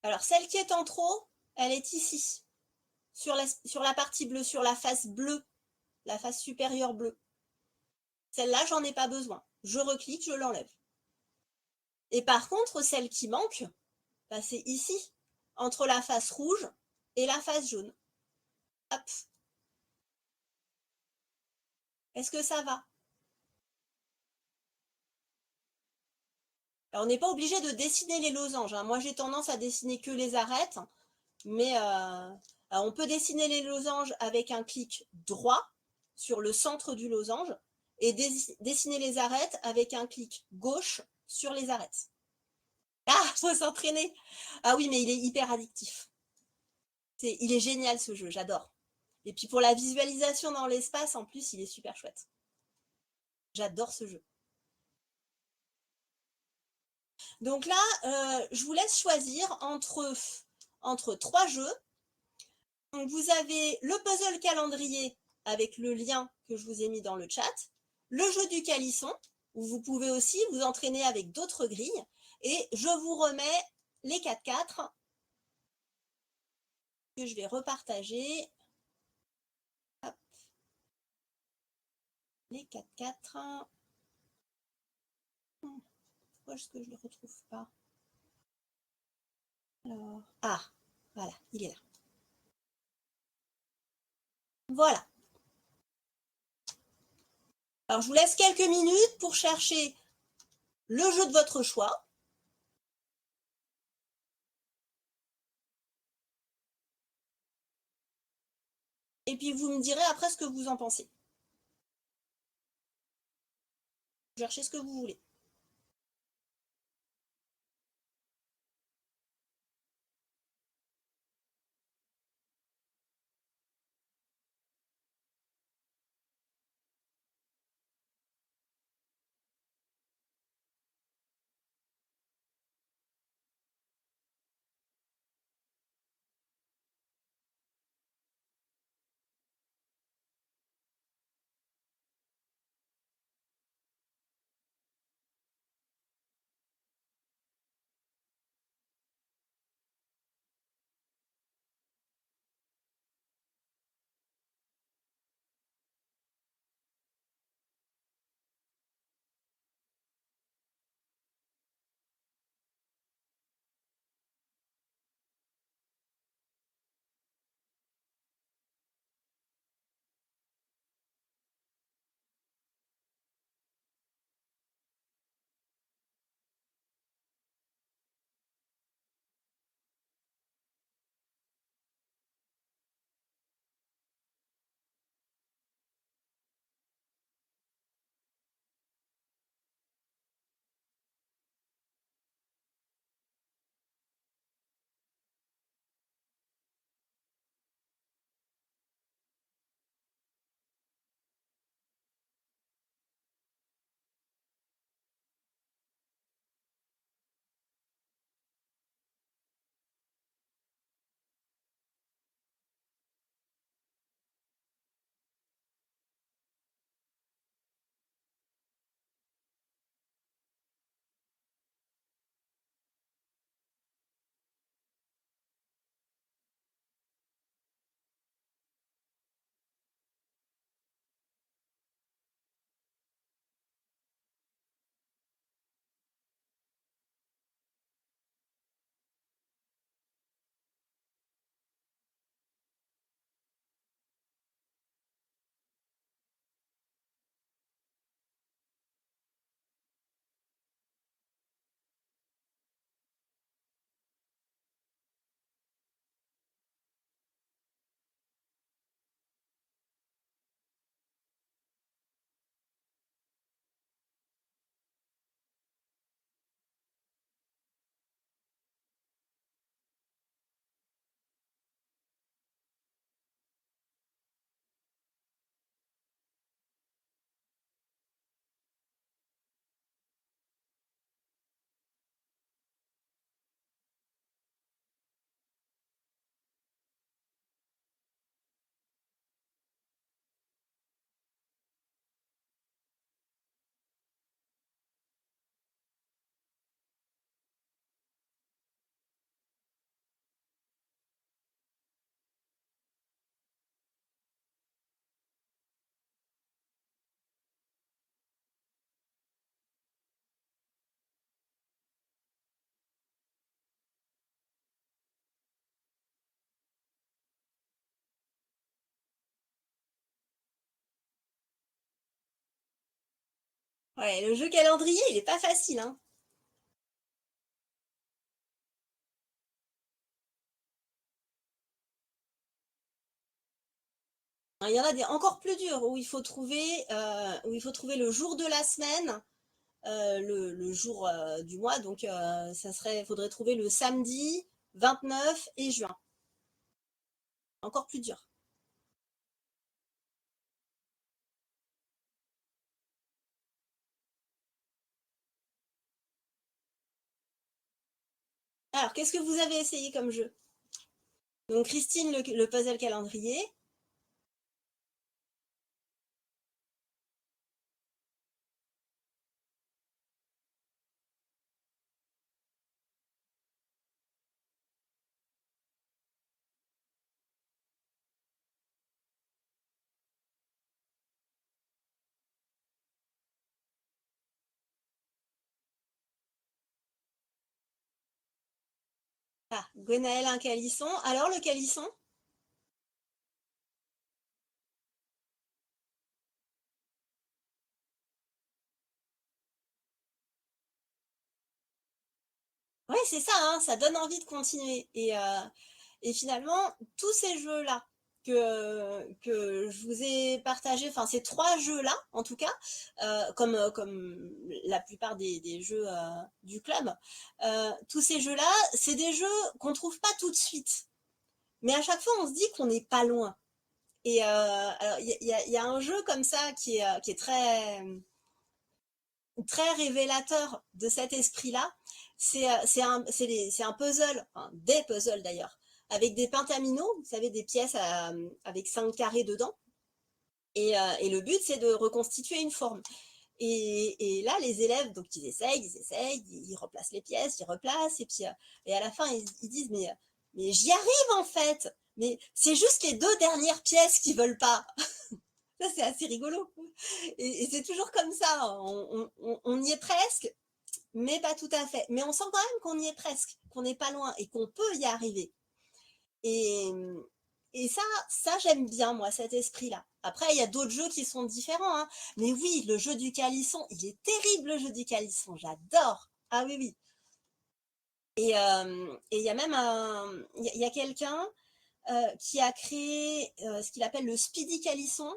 Alors, celle qui est en trop, elle est ici, sur la partie bleue, sur la face bleue, la face supérieure bleue. Celle-là, j'en ai pas besoin. Je reclique, je l'enlève. Et par contre, celle qui manque, bah, c'est ici, entre la face rouge et la face jaune. Hop. Est-ce que ça va? Alors, on n'est pas obligé de dessiner les losanges, hein. Moi, j'ai tendance à dessiner que les arêtes, mais on peut dessiner les losanges avec un clic droit sur le centre du losange et dessiner les arêtes avec un clic gauche sur les arêtes. Ah, faut s'entraîner. Ah oui, mais il est hyper addictif. Il est génial ce jeu, j'adore. Et puis pour la visualisation dans l'espace, en plus, il est super chouette. J'adore ce jeu. Donc là, je vous laisse choisir entre trois jeux. Donc vous avez le puzzle calendrier avec le lien que je vous ai mis dans le chat, le jeu du calisson, où vous pouvez aussi vous entraîner avec d'autres grilles, et je vous remets les 4x4 que je vais repartager. Hop. Les 4x4. Pourquoi est-ce que je ne les retrouve pas? Alors, ah, voilà, il est là. Voilà. Alors, je vous laisse quelques minutes pour chercher le jeu de votre choix. Et puis, vous me direz après ce que vous en pensez. Cherchez ce que vous voulez. Ouais, le jeu calendrier, il est pas facile, hein. Il y en a des encore plus durs où il faut trouver le jour de la semaine, le jour du mois. Donc, faudrait trouver le samedi 29 et juin. Encore plus dur. Alors, qu'est-ce que vous avez essayé comme jeu? Donc, Christine, le puzzle calendrier. Ah, Gwenaël, un calisson. Alors, le calisson? Ouais, c'est ça, hein, ça donne envie de continuer. Et finalement, tous ces jeux-là que je vous ai partagés, enfin ces trois jeux-là, en tout cas, comme la plupart des jeux du club, tous ces jeux-là, c'est des jeux qu'on trouve pas tout de suite. Mais à chaque fois, on se dit qu'on n'est pas loin. Et alors, il y a un jeu comme ça qui est très révélateur de cet esprit-là. C'est un puzzle, enfin, des puzzles d'ailleurs, avec des pentaminos, vous savez, des pièces avec 5 carrés dedans. Et le but, c'est de reconstituer une forme. Et là, les élèves, donc ils essayent, ils replacent les pièces, ils replacent, et à la fin, ils disent, mais j'y arrive en fait, mais c'est juste les deux dernières pièces qui veulent pas. Ça, c'est assez rigolo. Et c'est toujours comme ça, on y est presque, mais pas tout à fait. Mais on sent quand même qu'on y est presque, qu'on n'est pas loin et qu'on peut y arriver. Et, et ça j'aime bien, moi, cet esprit-là. Après, il y a d'autres jeux qui sont différents, hein. Mais oui, le jeu du calisson, il est terrible, le jeu du calisson. J'adore. Ah oui, oui. Et il y a même il y a quelqu'un qui a créé ce qu'il appelle le speedy calisson,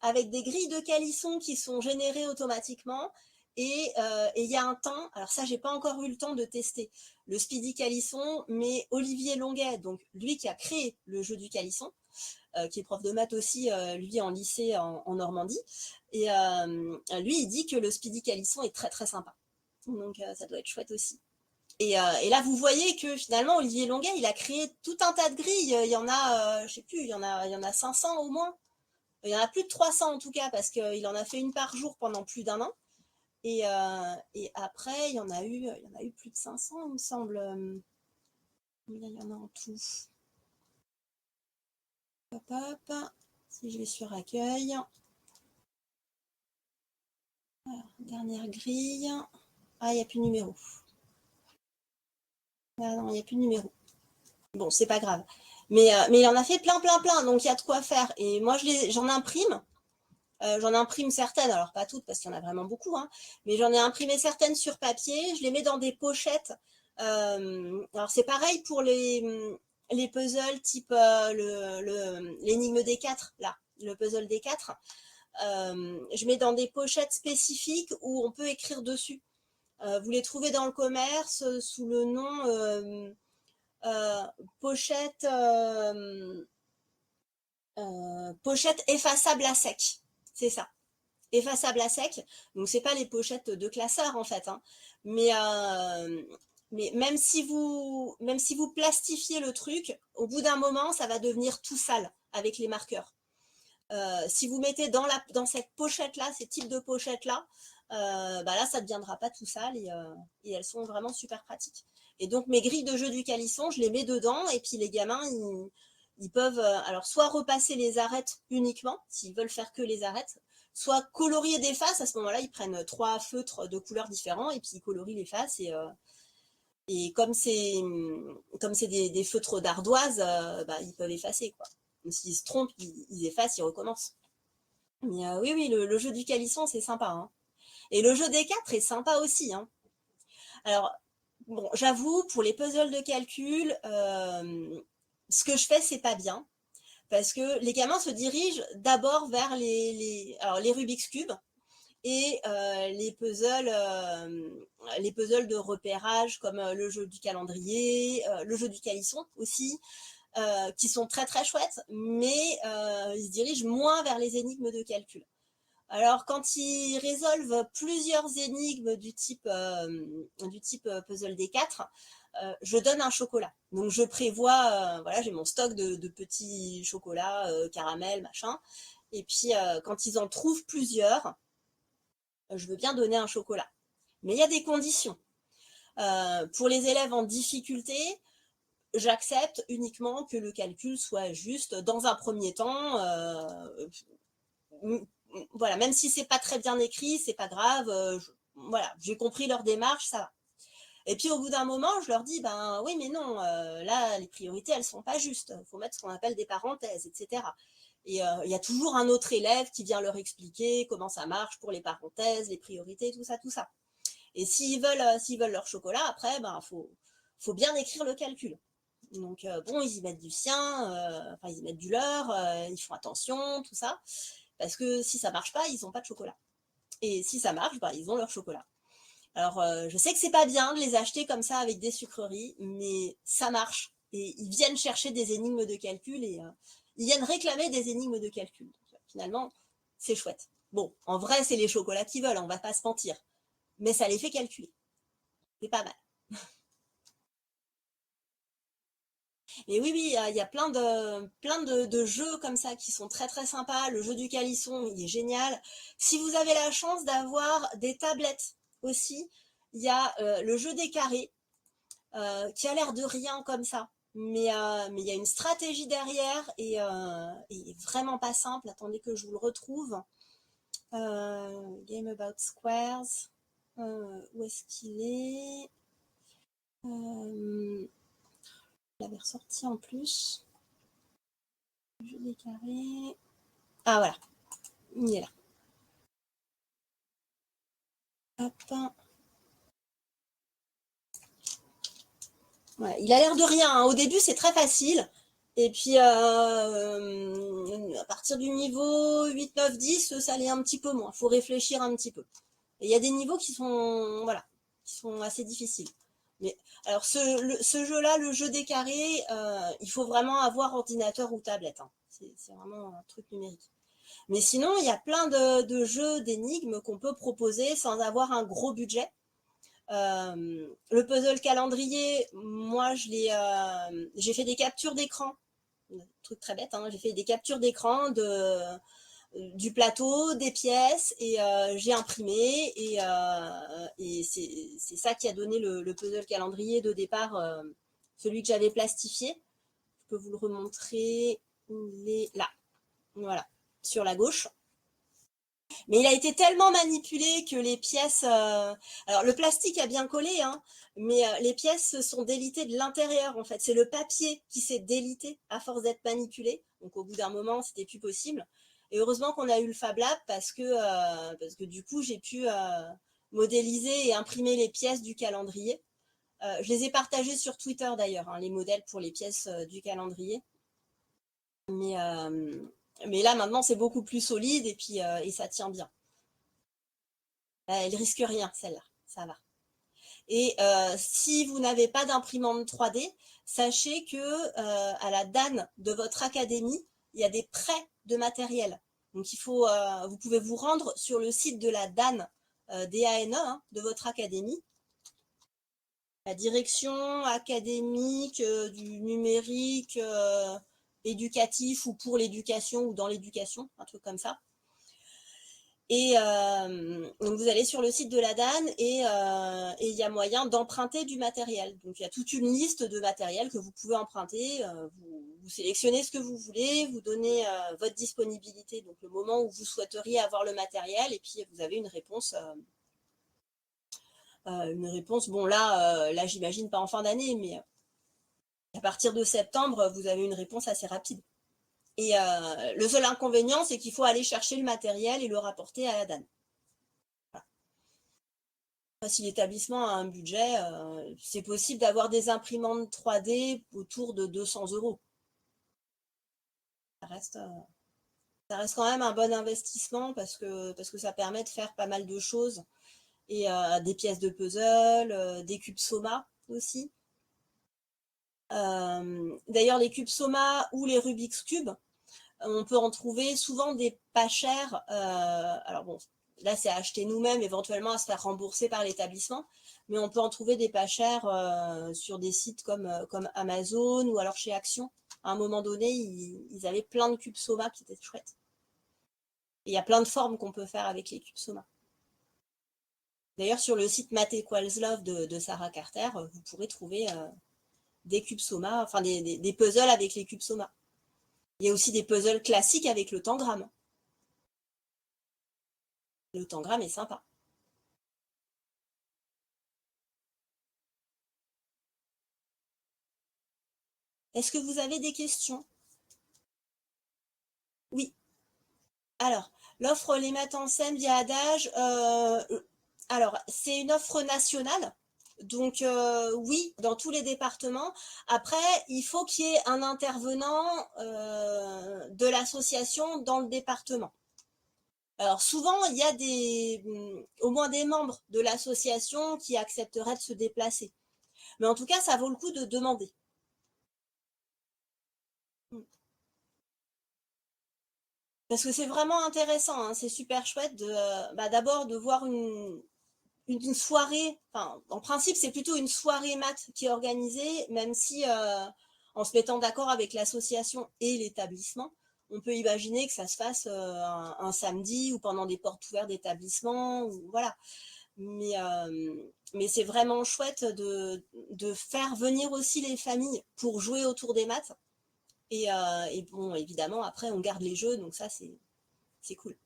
avec des grilles de calisson qui sont générées automatiquement. Et il y a un temps, alors ça j'ai pas encore eu le temps de tester le speedy calisson, mais Olivier Longuet, donc lui qui a créé le jeu du calisson, qui est prof de maths aussi, lui en lycée en Normandie, et lui il dit que le speedy calisson est très très sympa, donc ça doit être chouette aussi. Et là, vous voyez que finalement, Olivier Longuet, il a créé tout un tas de grilles. Il y en a, je sais plus, il y en a 500 au moins. Il y en a plus de 300 en tout cas, parce qu'il en a fait une par jour pendant plus d'un an. Et après, il y en a eu plus de 500, il me semble. Combien il y en a en tout? Hop, hop. Si je vais sur accueil. Alors, dernière grille. Ah, il n'y a plus de numéro. Ah non, il n'y a plus de numéro. Bon, c'est pas grave. Mais il en a fait plein, plein, plein. Donc, il y a de quoi faire. Et moi, j'en imprime. J'en imprime certaines, alors pas toutes parce qu'il y en a vraiment beaucoup, hein, mais j'en ai imprimé certaines sur papier, je les mets dans des pochettes. Alors c'est pareil pour les puzzles type l'énigme des 4, là, le puzzle des 4. Je mets dans des pochettes spécifiques où on peut écrire dessus. Vous les trouvez dans le commerce sous le nom euh, pochette, pochette effaçable à sec. C'est ça. Effaçable à sec. Donc c'est pas les pochettes de classeur en fait, hein. Mais mais même si vous plastifiez le truc, au bout d'un moment, ça va devenir tout sale avec les marqueurs. Si vous mettez dans cette pochette là, ces types de pochettes là, bah là ça ne deviendra pas tout sale et elles sont vraiment super pratiques. Et donc mes grilles de jeu du calisson, je les mets dedans et puis les gamins ils peuvent alors soit repasser les arêtes uniquement s'ils veulent faire que les arêtes, soit colorier des faces. À ce moment-là, ils prennent 3 feutres de couleurs différents et puis ils colorient les faces et comme c'est des feutres d'ardoise, bah, ils peuvent effacer quoi. S'ils se trompent, ils effacent, ils recommencent. Mais oui, oui, le jeu du calisson, c'est sympa, hein. Et le jeu des 4 est sympa aussi, hein. Alors, bon, j'avoue, pour les puzzles de calcul, ce que je fais, c'est pas bien. Parce que les gamins se dirigent d'abord vers alors les Rubik's Cube et les puzzles de repérage comme le jeu du calendrier, le jeu du calisson aussi, qui sont très très chouettes, mais ils se dirigent moins vers les énigmes de calcul. Alors, quand ils résolvent plusieurs énigmes du type puzzle des 4, je donne un chocolat. Donc, je prévois, voilà, j'ai mon stock de petits chocolats, caramel, machin. Et puis, quand ils en trouvent plusieurs, je veux bien donner un chocolat. Mais il y a des conditions. Pour les élèves en difficulté, j'accepte uniquement que le calcul soit juste dans un premier temps. Voilà, même si c'est pas très bien écrit, c'est pas grave. Voilà, j'ai compris leur démarche, ça va. Et puis au bout d'un moment, je leur dis, ben oui, mais non, là, les priorités, elles sont pas justes. Il faut mettre ce qu'on appelle des parenthèses, etc. Et il y a toujours un autre élève qui vient leur expliquer comment ça marche pour les parenthèses, les priorités, tout ça, tout ça. Et s'ils veulent leur chocolat, après, ben faut bien écrire le calcul. Donc bon, ils y mettent du sien, enfin ils y mettent du leur, ils font attention, tout ça. Parce que si ça marche pas, ils n'ont pas de chocolat. Et si ça marche, bah, ils ont leur chocolat. Alors, je sais que c'est pas bien de les acheter comme ça avec des sucreries, mais ça marche. Et ils viennent chercher des énigmes de calcul et ils viennent réclamer des énigmes de calcul. Donc, finalement, c'est chouette. Bon, en vrai, c'est les chocolats qu'ils veulent, on va pas se mentir. Mais ça les fait calculer. C'est pas mal. Et oui, oui, il y a plein de jeux comme ça qui sont très très sympas. Le jeu du calisson, il est génial. Si vous avez la chance d'avoir des tablettes aussi, il y a le jeu des carrés qui a l'air de rien comme ça. Mais il y a une stratégie derrière et vraiment pas simple. Attendez que je vous le retrouve. Game About Squares. Où est-ce qu'il est, Je l'avais ressorti en plus. Le jeu des carrés. Ah voilà, il est là. Hop. Ouais, il a l'air de rien, hein. Au début, c'est très facile. Et puis, à partir du niveau 8, 9, 10, ça l'est un petit peu moins. Il faut réfléchir un petit peu. Et il y a des niveaux qui sont, voilà, qui sont assez difficiles. Mais alors, ce jeu-là, le jeu des carrés, il faut vraiment avoir ordinateur ou tablette, hein. C'est vraiment un truc numérique. Mais sinon, il y a plein de jeux d'énigmes qu'on peut proposer sans avoir un gros budget. Le puzzle calendrier, moi, j'ai fait des captures d'écran. Un truc très bête, hein. J'ai fait des captures d'écran du plateau, des pièces, et j'ai imprimé, et c'est ça qui a donné le puzzle calendrier de départ, celui que j'avais plastifié. Je peux vous le remontrer. Il est là, voilà, sur la gauche. Mais il a été tellement manipulé que les pièces... Alors, le plastique a bien collé, hein, mais les pièces se sont délitées de l'intérieur, en fait. C'est le papier qui s'est délité à force d'être manipulé. Donc, au bout d'un moment, c'était plus possible. Et heureusement qu'on a eu le Fab Lab parce que du coup, j'ai pu modéliser et imprimer les pièces du calendrier. Je les ai partagées sur Twitter, d'ailleurs, hein, les modèles pour les pièces du calendrier. Mais là, maintenant, c'est beaucoup plus solide et ça tient bien. Elle risque rien, celle-là, ça va. Et si vous n'avez pas d'imprimante 3D, sachez que à la DAN de votre académie, il y a des prêts de matériel. Donc vous pouvez vous rendre sur le site de la DAN, DANE, hein, de votre académie, la direction académique du numérique éducatif ou pour l'éducation ou dans l'éducation, un truc comme ça. Et donc vous allez sur le site de la DAN et il y a moyen d'emprunter du matériel. Donc il y a toute une liste de matériel que vous pouvez emprunter. Vous sélectionnez ce que vous voulez, vous donnez votre disponibilité, donc le moment où vous souhaiteriez avoir le matériel, et puis vous avez une réponse. Bon là j'imagine pas en fin d'année, mais à partir de septembre, vous avez une réponse assez rapide. Et le seul inconvénient, c'est qu'il faut aller chercher le matériel et le rapporter à la DAN. Voilà. Si l'établissement a un budget, c'est possible d'avoir des imprimantes 3D autour de 200 €. Ça reste, ça reste quand même un bon investissement parce que ça permet de faire pas mal de choses. Et des pièces de puzzle, des cubes Soma aussi. D'ailleurs, les cubes Soma ou les Rubik's Cube, on peut en trouver souvent des pas chers. Alors bon, là c'est à acheter nous-mêmes, éventuellement à se faire rembourser par l'établissement, mais on peut en trouver des pas chers sur des sites comme Amazon ou alors chez Action. À un moment donné, ils avaient plein de cubes Soma qui étaient chouettes. Et il y a plein de formes qu'on peut faire avec les cubes Soma. D'ailleurs, sur le site Math Equals Love de Sarah Carter, vous pourrez trouver des cubes Soma, enfin des puzzles avec les cubes Soma. Il y a aussi des puzzles classiques avec le tangram. Le tangram est sympa. Est-ce que vous avez des questions? Oui. Alors, l'offre Les Maths en scène via Adage, alors c'est une offre nationale. Donc oui, dans tous les départements. Après, il faut qu'il y ait un intervenant de l'association dans le département. Alors souvent, il y a au moins des membres de l'association qui accepteraient de se déplacer. Mais en tout cas, ça vaut le coup de demander. Parce que c'est vraiment intéressant, hein, c'est super chouette d'abord de voir une soirée, enfin en principe c'est plutôt une soirée maths qui est organisée, même si en se mettant d'accord avec l'association et l'établissement, on peut imaginer que ça se fasse un samedi ou pendant des portes ouvertes d'établissement, ou voilà. Mais c'est vraiment chouette de faire venir aussi les familles pour jouer autour des maths. Et bon, évidemment, après, on garde les jeux, donc ça, c'est cool.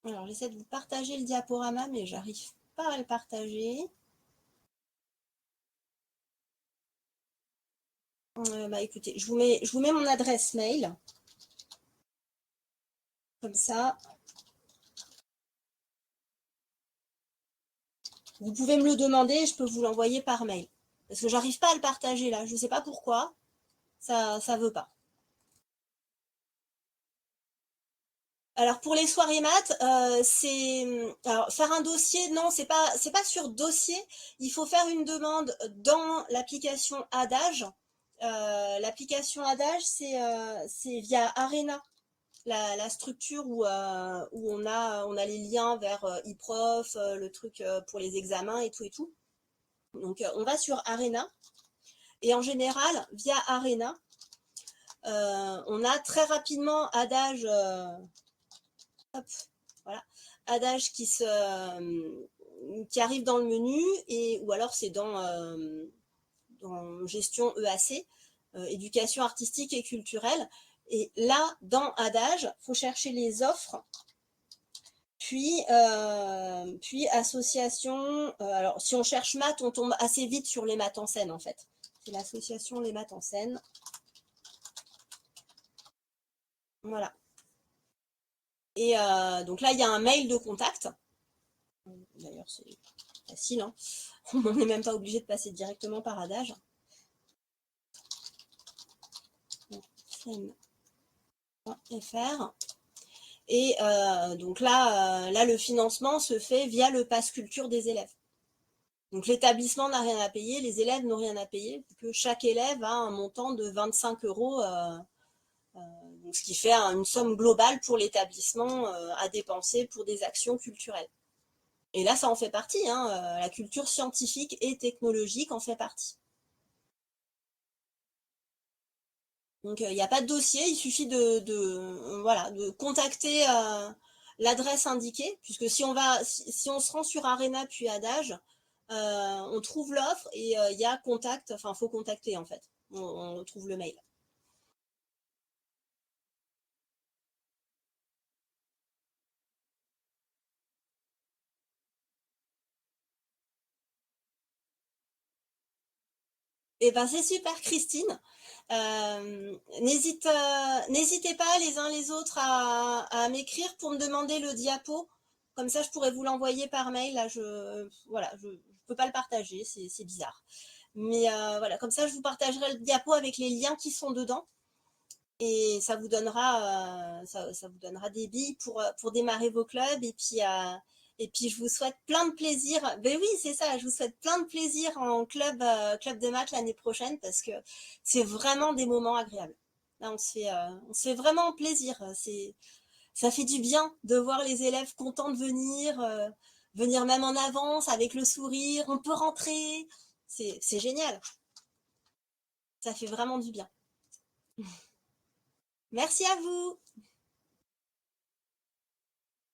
Alors, j'essaie de vous partager le diaporama, mais j'arrive pas à le partager. Bah écoutez, je vous mets mon adresse mail. Comme ça, vous pouvez me le demander et je peux vous l'envoyer par mail. Parce que j'arrive pas à le partager là, je sais pas pourquoi. Ça veut pas. Alors pour les soirées maths, alors faire un dossier, non, c'est pas sur dossier. Il faut faire une demande dans l'application Adage. L'application Adage, c'est via Arena, la structure où on a les liens vers eProf, le truc pour les examens et tout et tout. Donc on va sur Arena et en général via Arena, on a très rapidement Adage. Hop, voilà, Adage qui arrive dans le menu, ou alors c'est dans gestion EAC, éducation artistique et culturelle. Et là, dans Adage, il faut chercher les offres, puis association. Alors, si on cherche maths, on tombe assez vite sur les maths en scène, en fait. C'est l'association Les Maths en scène. Voilà. Et donc là, il y a un mail de contact. D'ailleurs, c'est facile, hein. On n'est même pas obligé de passer directement par Adage. Fr. Et donc là, le financement se fait via le pass culture des élèves. Donc l'établissement n'a rien à payer, les élèves n'ont rien à payer, que chaque élève a un montant de 25 €, ce qui fait une somme globale pour l'établissement à dépenser pour des actions culturelles. Et là, ça en fait partie, hein, la culture scientifique et technologique en fait partie. Donc il n'y a pas de dossier, il suffit voilà, de contacter l'adresse indiquée, puisque si on se rend sur Arena puis Adage, on trouve l'offre et il y a contact, enfin faut contacter en fait, on trouve le mail. Et ben c'est super Christine. N'hésitez pas les uns les autres à m'écrire pour me demander le diapo. Comme ça, je pourrais vous l'envoyer par mail. Là, voilà, je peux pas le partager, c'est bizarre. Mais voilà, comme ça, je vous partagerai le diapo avec les liens qui sont dedans. Et ça vous donnera des billes pour démarrer vos clubs. Et puis, je vous souhaite plein de plaisir. Ben oui, c'est ça, je vous souhaite plein de plaisir en club de maths l'année prochaine parce que c'est vraiment des moments agréables. Là, on se fait vraiment plaisir. Ça fait du bien de voir les élèves contents de venir, venir même en avance avec le sourire. On peut rentrer. C'est génial. Ça fait vraiment du bien. Merci à vous.